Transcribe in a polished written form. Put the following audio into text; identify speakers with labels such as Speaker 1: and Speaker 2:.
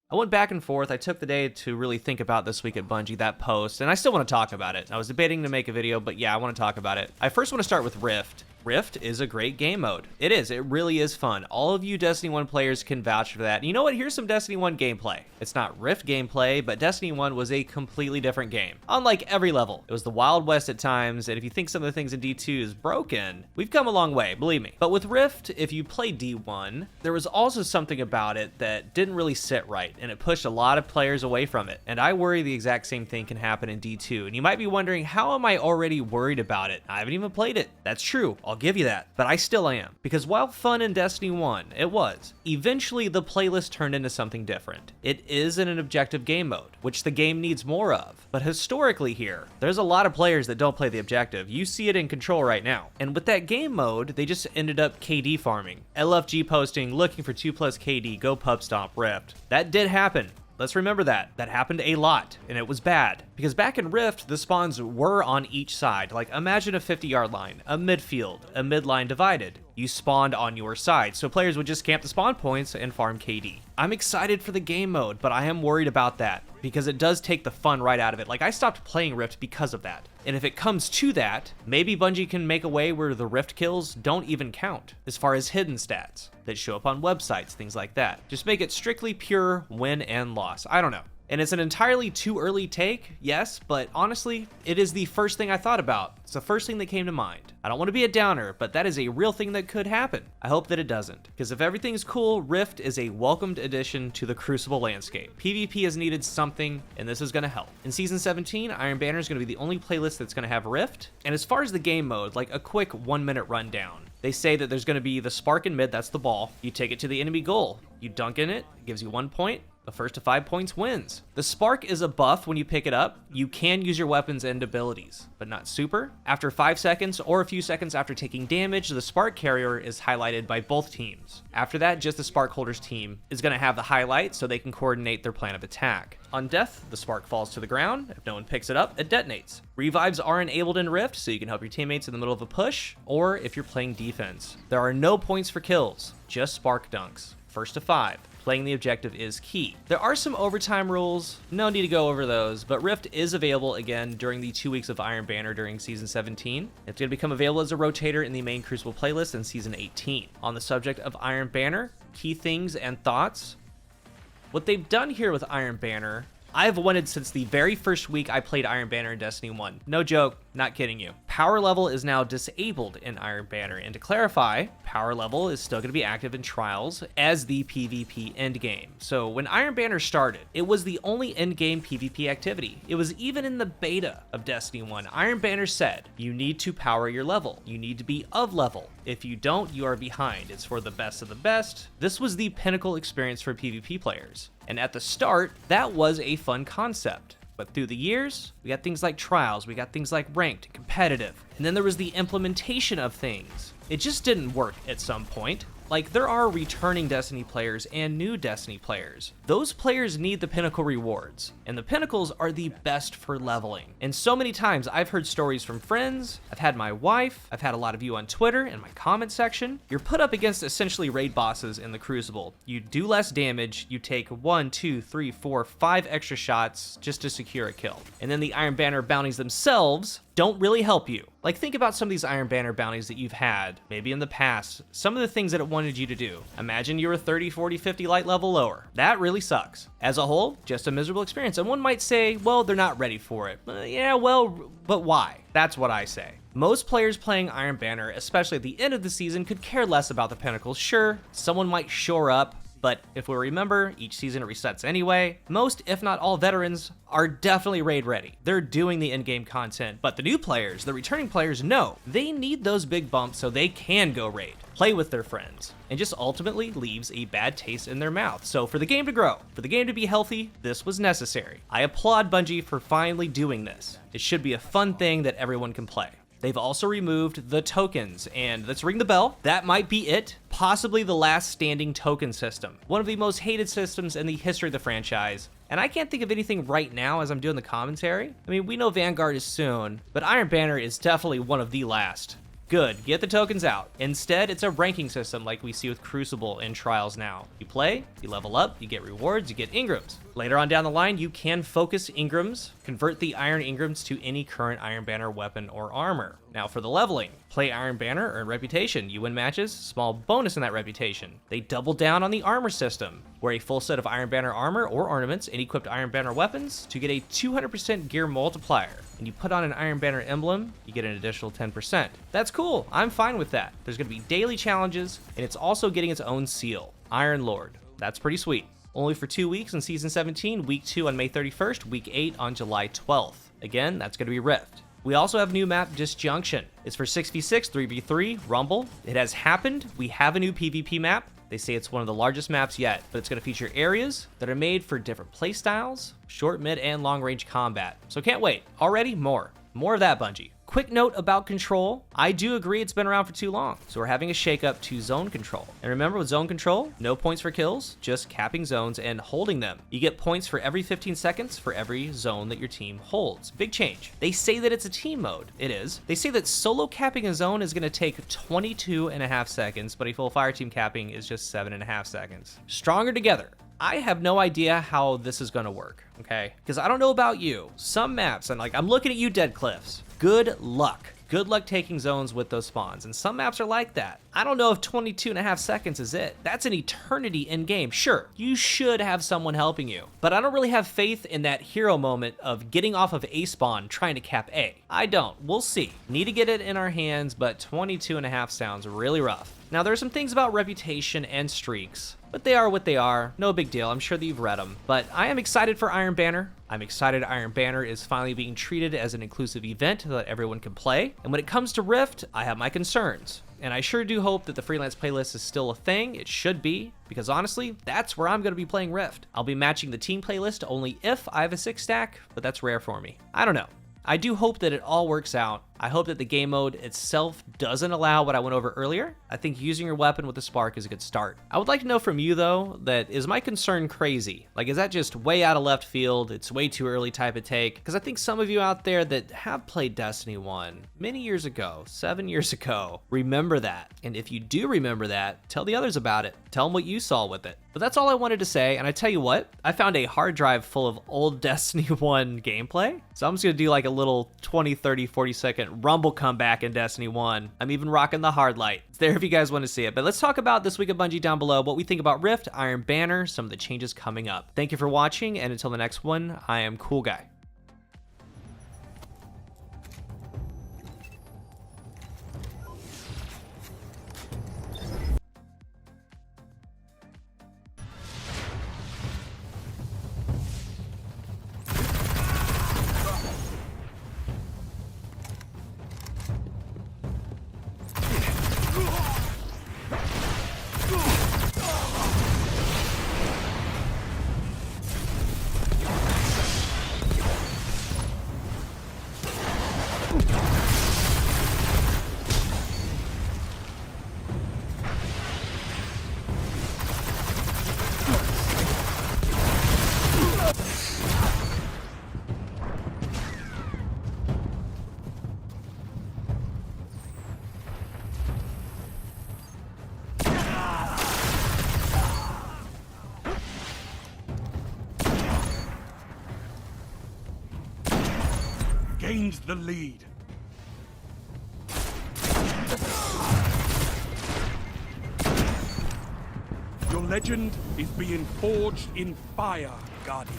Speaker 1: I went back and forth. I took the day to really think about this week at Bungie, that post, and I still want to talk about it. I was debating to make a video, but yeah, I want to talk about it. I first want to start with Rift. Rift is a great game mode. It is. It really is fun. All of you Destiny 1 players can vouch for that. And you know what? Here's some Destiny 1 gameplay. It's not Rift gameplay, but Destiny 1 was a completely different game. Unlike every level, it was the Wild West at times, and if you think some of the things in D2 is broken, we've come a long way, believe me. But with Rift, if you play D1, there was also something about it that didn't really sit right, and it pushed a lot of players away from it. And I worry the exact same thing can happen in D2. And you might be wondering, how am I already worried about it? I haven't even played it. That's true. I'll give you that. But I still am. Because while fun in Destiny 1, it was, eventually the playlist turned into something different. It is in an objective game mode, which the game needs more of. But historically here, there's a lot of players that don't play the objective. You see it in Control right now. And with that game mode, they just ended up KD farming. LFG posting, looking for 2+ KD, go pub stomp Rift. That did happen. Let's remember that. That happened a lot, and it was bad. Because back in Rift, the spawns were on each side. Like, imagine a 50-yard line, a midfield, a midline divided. You spawned on your side, so players would just camp the spawn points and farm KD. I'm excited for the game mode, but I am worried about that, because it does take the fun right out of it. Like, I stopped playing Rift because of that. And if it comes to that, maybe Bungie can make a way where the Rift kills don't even count, as far as hidden stats that show up on websites, things like that. Just make it strictly pure win and loss. I don't know. And it's an entirely too early take, yes, but honestly, it is the first thing I thought about. It's the first thing that came to mind. I don't want to be a downer, but that is a real thing that could happen. I hope that it doesn't, because if everything's cool, Rift is a welcomed addition to the Crucible landscape. PvP has needed something, and this is going to help. In Season 17, Iron Banner is going to be the only playlist that's going to have Rift. And as far as the game mode, like a quick 1-minute rundown. They say that there's going to be the spark in mid, that's the ball. You take it to the enemy goal. You dunk in it gives you 1 point. The first to 5 points wins. The spark is a buff when you pick it up. You can use your weapons and abilities, but not super. After 5 seconds or a few seconds after taking damage, the spark carrier is highlighted by both teams. After that, just the spark holder's team is going to have the highlight so they can coordinate their plan of attack. On death, the spark falls to the ground. If no one picks it up, it detonates. Revives are enabled in Rift, so you can help your teammates in the middle of a push, or if you're playing defense. There are no points for kills, just spark dunks. First to 5. Playing the objective is key. There are some overtime rules, no need to go over those, but Rift is available again during the 2 weeks of Iron Banner during Season 17. It's going to become available as a rotator in the main Crucible playlist in Season 18. On the subject of Iron Banner, key things and thoughts. What they've done here with Iron Banner, I've wanted since the very first week I played Iron Banner in Destiny 1. No joke, not kidding you. Power level is now disabled in Iron Banner, and to clarify, power level is still going to be active in Trials as the PvP endgame. So when Iron Banner started, it was the only endgame PvP activity. It was even in the beta of Destiny 1. Iron Banner said, you need to power your level. You need to be of level. If you don't, you are behind. It's for the best of the best. This was the pinnacle experience for PvP players. And at the start, that was a fun concept. But through the years, we got things like Trials, we got things like Ranked, Competitive, and then there was the implementation of things. It just didn't work at some point. Like, there are returning Destiny players and new Destiny players. Those players need the pinnacle rewards, and the pinnacles are the best for leveling. And so many times I've heard stories from friends, I've had my wife, I've had a lot of you on Twitter in my comment section. You're put up against essentially raid bosses in the Crucible. You do less damage, you take 1, 2, 3, 4, 5 extra shots just to secure a kill. And then the Iron Banner bounties themselves don't really help you. Like, think about some of these Iron Banner bounties that you've had, maybe in the past, some of the things that it wanted you to do. Imagine you were 30, 40, 50 light level lower. That really sucks. As a whole, just a miserable experience. And one might say, well, they're not ready for it. Yeah, well, but why? That's what I say. Most players playing Iron Banner, especially at the end of the season, could care less about the pinnacles. Sure, someone might shore up, but if we remember, each season it resets anyway. Most, if not all, veterans are definitely raid ready. They're doing the in-game content, but the new players, the returning players, no. They need those big bumps so they can go raid, play with their friends, and just ultimately leaves a bad taste in their mouth. So for the game to grow, for the game to be healthy, this was necessary. I applaud Bungie for finally doing this. It should be a fun thing that everyone can play. They've also removed the tokens, and let's ring the bell. That might be it. Possibly the last standing token system. One of the most hated systems in the history of the franchise. And I can't think of anything right now as I'm doing the commentary. I mean, we know Vanguard is soon, but Iron Banner is definitely one of the last. Good, get the tokens out. Instead, it's a ranking system like we see with Crucible in Trials now. You play, you level up, you get rewards, you get Ingrams. Later on down the line, you can focus Ingrams, convert the Iron Ingrams to any current Iron Banner weapon or armor. Now for the leveling, play Iron Banner, earn reputation. You win matches, small bonus in that reputation. They double down on the armor system. Wear a full set of Iron Banner armor or ornaments and equipped Iron Banner weapons to get a 200% gear multiplier. And you put on an Iron Banner emblem, you get an additional 10%. That's cool, I'm fine with that. There's gonna be daily challenges, and it's also getting its own seal, Iron Lord. That's pretty sweet. Only for 2 weeks in Season 17, Week 2 on May 31st, Week 8 on July 12th. Again, that's gonna be Rift. We also have new map Disjunction. It's for 6v6, 3v3, Rumble. It has happened. We have a new PvP map. They say it's one of the largest maps yet, but it's going to feature areas that are made for different playstyles, short, mid, and long range combat. So can't wait. Already more of that, Bungie. Quick note about control. I do agree it's been around for too long, so we're having a shakeup to zone control. And remember, with zone control, no points for kills, just capping zones and holding them. You get points for every 15 seconds for every zone that your team holds. Big change. They say that it's a team mode. It is. They say that solo capping a zone is going to take 22.5 seconds, but a full fire team capping is just 7.5 seconds. Stronger together. I have no idea how this is going to work, okay? Because I don't know about you. Some maps, and like, I'm looking at you, Dead Cliffs. Good luck. Good luck taking zones with those spawns, and some maps are like that. I don't know if 22.5 seconds is it. That's an eternity in game. Sure, you should have someone helping you, but I don't really have faith in that hero moment of getting off of A spawn trying to cap A. I don't. We'll see. Need to get it in our hands, but 22.5 sounds really rough. Now, there are some things about reputation and streaks, but they are what they are. No big deal. I'm sure that you've read them. But I am excited for Iron Banner. I'm excited Iron Banner is finally being treated as an inclusive event that everyone can play. And when it comes to Rift, I have my concerns. And I sure do hope that the freelance playlist is still a thing. It should be, because honestly, that's where I'm going to be playing Rift. I'll be matching the team playlist only if I have a 6 stack, but that's rare for me. I don't know. I do hope that it all works out. I hope that the game mode itself doesn't allow what I went over earlier. I think using your weapon with the spark is a good start. I would like to know from you though, that is my concern crazy? Like, is that just way out of left field? It's way too early type of take? Because I think some of you out there that have played Destiny 1 many years ago, 7 years ago, remember that. And if you do remember that, tell the others about it. Tell them what you saw with it. But that's all I wanted to say, and I tell you what, I found a hard drive full of old Destiny 1 gameplay. So I'm just gonna do like a little 20, 30, 40 second Rumble comeback in Destiny 1. I'm even rocking the hard light. It's there if you guys want to see it. But let's talk about this week of Bungie down below, what we think about Rift, Iron Banner, some of the changes coming up. Thank you for watching, and until the next one, I am Cool Guy.
Speaker 2: Gains the lead. Your legend is being forged in fire, Guardian.